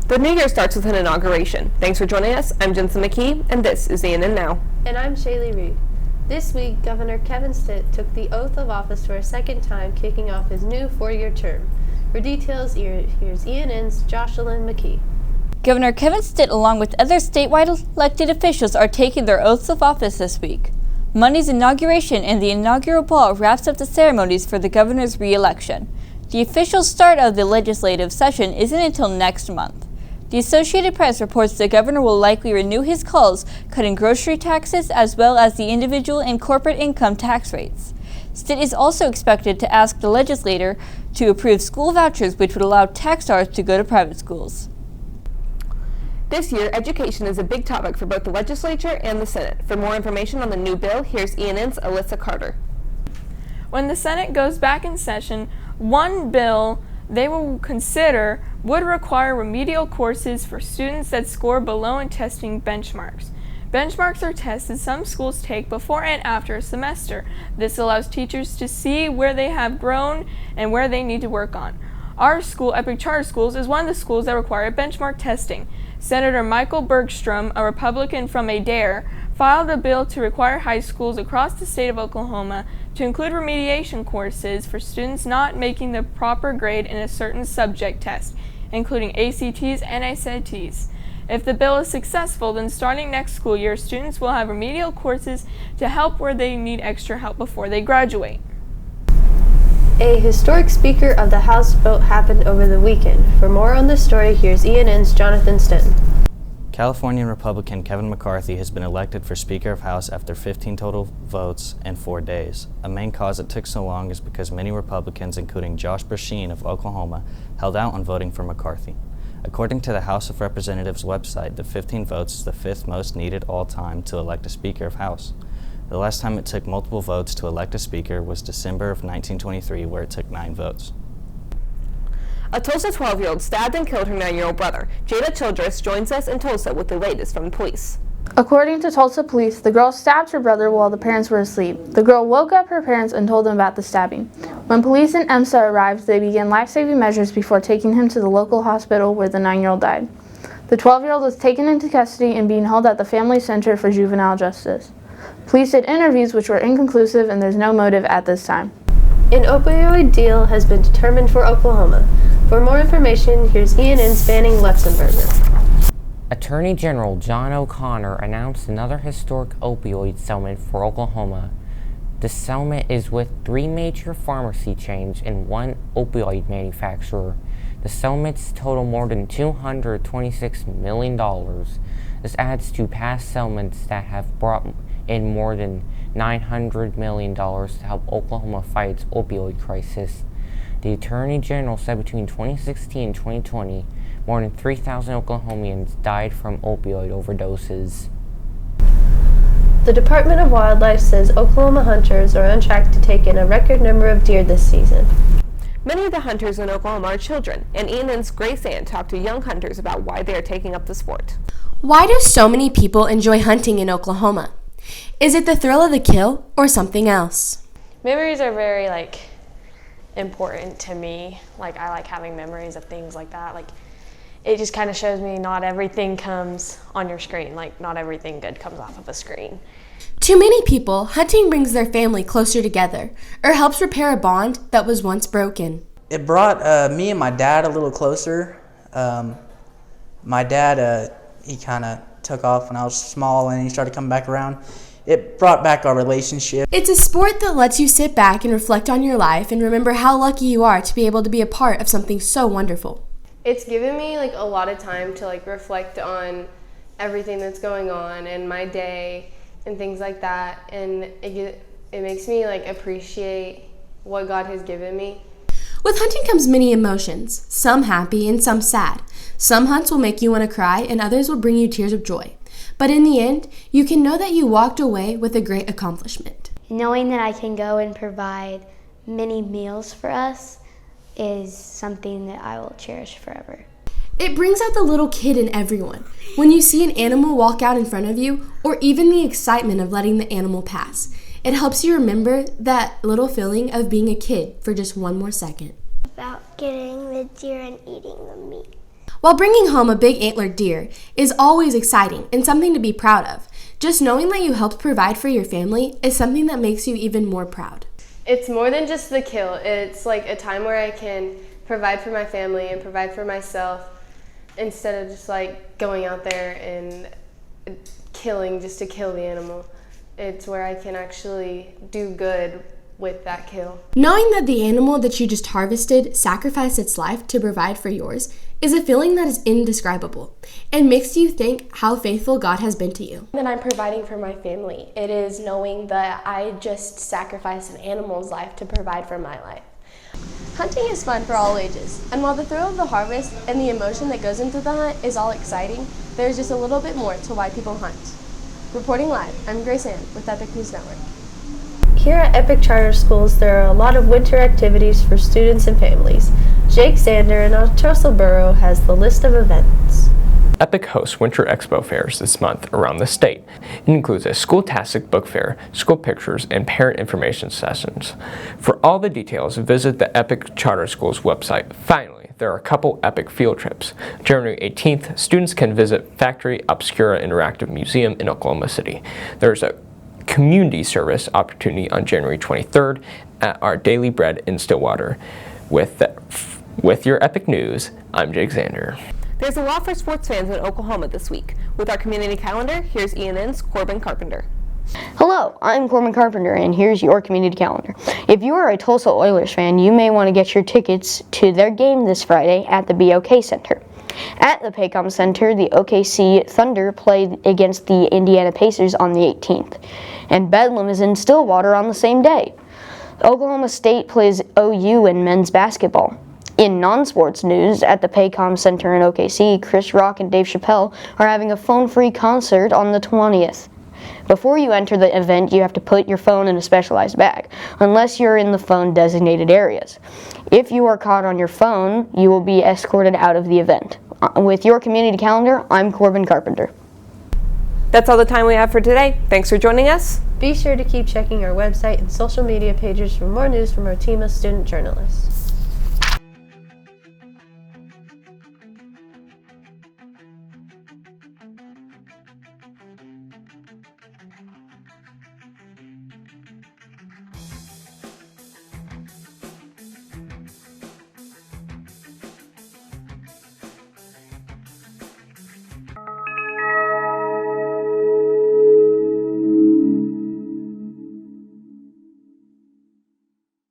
The new year starts with an inauguration. Thanks for joining us. I'm Jensen McKee, and this is ENN Now. And I'm Shaylee Reed. This week, Governor Kevin Stitt took the oath of office for a second time, kicking off his new 4-year term. For details, here's ENN's Jocelyn McKee. Governor Kevin Stitt, along with other statewide elected officials, are taking their oaths of office this week. Monday's inauguration and the inaugural ball wraps up the ceremonies for the governor's re-election. The official start of the legislative session isn't until next month. The Associated Press reports the governor will likely renew his calls, cutting grocery taxes as well as the individual and corporate income tax rates. Stitt is also expected to ask the legislature to approve school vouchers, which would allow tax dollars to go to private schools. This year, education is a big topic for both the legislature and the Senate. For more information on the new bill, here's ENN's Alyssa Carter. When the Senate goes back in session, one bill they will consider would require remedial courses for students that score below in testing benchmarks. Benchmarks are tests that some schools take before and after a semester. This allows teachers to see where they have grown and where they need to work on. Our school, Epic Charter Schools, is one of the schools that require benchmark testing. Senator Michael Bergstrom, a Republican from Adair, filed a bill to require high schools across the state of Oklahoma to include remediation courses for students not making the proper grade in a certain subject test, including ACTs and SATs. If the bill is successful, then starting next school year, students will have remedial courses to help where they need extra help before they graduate. A historic Speaker of the House vote happened over the weekend. For more on this story, here's ENN's Jonathan Stinton. Californian Republican Kevin McCarthy has been elected for Speaker of House after 15 total votes in 4 days. A main cause it took so long is because many Republicans, including Josh Brasheen of Oklahoma, held out on voting for McCarthy. According to the House of Representatives website, the 15 votes is the 5th most needed all time to elect a Speaker of House. The last time it took multiple votes to elect a Speaker was December of 1923, where it took 9 votes. A Tulsa 12-year-old stabbed and killed her 9-year-old brother. Jada Childress joins us in Tulsa with the latest from the police. According to Tulsa police, the girl stabbed her brother while the parents were asleep. The girl woke up her parents and told them about the stabbing. When police and EMSA arrived, they began life-saving measures before taking him to the local hospital where the 9-year-old died. The 12-year-old was taken into custody and being held at the Family Center for Juvenile Justice. Police did interviews which were inconclusive, and there's no motive at this time. An opioid deal has been determined for Oklahoma. For more information, here's ENN's Banning Lutzenberger. Attorney General John O'Connor announced another historic opioid settlement for Oklahoma. The settlement is with 3 major pharmacy chains and 1 opioid manufacturer. The settlements total more than $226 million. This adds to past settlements that have brought in more than $900 million to help Oklahoma fight its opioid crisis. The Attorney General said between 2016 and 2020, more than 3,000 Oklahomans died from opioid overdoses. The Department of Wildlife says Oklahoma hunters are on track to take in a record number of deer this season. Many of the hunters in Oklahoma are children, and ENN's Grace Ann talked to young hunters about why they are taking up the sport. Why do so many people enjoy hunting in Oklahoma? Is it the thrill of the kill or something else? Memories are very important to me. I like having memories of things like that. It just kind of shows me not everything comes on your screen. Not everything good comes off of a screen. To many people, hunting brings their family closer together or helps repair a bond that was once broken. It brought me and my dad a little closer. My dad, he kind of took off when I was small and he started coming back around. It brought back our relationship. It's a sport that lets you sit back and reflect on your life and remember how lucky you are to be able to be a part of something so wonderful. It's given me a lot of time to reflect on everything that's going on and my day and things like that, and it makes me appreciate what God has given me. With hunting comes many emotions, some happy and some sad. Some hunts will make you want to cry and others will bring you tears of joy. But in the end, you can know that you walked away with a great accomplishment. Knowing that I can go and provide many meals for us is something that I will cherish forever. It brings out the little kid in everyone when you see an animal walk out in front of you, or even the excitement of letting the animal pass. It helps you remember that little feeling of being a kid for just one more second. About getting the deer and eating the meat. While bringing home a big antlered deer is always exciting and something to be proud of, just knowing that you helped provide for your family is something that makes you even more proud. It's more than just the kill. It's like a time where I can provide for my family and provide for myself instead of just like going out there and killing just to kill the animal. It's where I can actually do good with that kill. Knowing that the animal that you just harvested sacrificed its life to provide for yours is a feeling that is indescribable and makes you think how faithful God has been to you. That I'm providing for my family. It is knowing that I just sacrificed an animal's life to provide for my life. Hunting is fun for all ages, and while the thrill of the harvest and the emotion that goes into the hunt is all exciting, there's just a little bit more to why people hunt. Reporting live, I'm Grace Ann with Epic News Network. Here at Epic Charter Schools, there are a lot of winter activities for students and families. Jake Zander in Ottersleboro has the list of events. Epic hosts Winter Expo fairs this month around the state. It includes a school-tastic book fair, school pictures, and parent information sessions. For all the details, visit the Epic Charter Schools website. Finally, there are a couple Epic field trips. January 18th, students can visit Factory Obscura Interactive Museum in Oklahoma City. There's a community service opportunity on January 23rd at our Daily Bread in Stillwater. With your Epic News, I'm Jake Zander. There's a lot for sports fans in Oklahoma this week. With our community calendar, here's ENN's Corbin Carpenter. Hello, I'm Corbin Carpenter, and here's your community calendar. If you are a Tulsa Oilers fan, you may want to get your tickets to their game this Friday at the BOK Center. At the Paycom Center, the OKC Thunder played against the Indiana Pacers on the 18th, and Bedlam is in Stillwater on the same day. Oklahoma State plays OU in men's basketball. In non-sports news, at the Paycom Center in OKC, Chris Rock and Dave Chappelle are having a phone-free concert on the 20th. Before you enter the event, you have to put your phone in a specialized bag, unless you're in the phone-designated areas. If you are caught on your phone, you will be escorted out of the event. With your community calendar, I'm Corbin Carpenter. That's all the time we have for today. Thanks for joining us. Be sure to keep checking our website and social media pages for more news from our team of student journalists.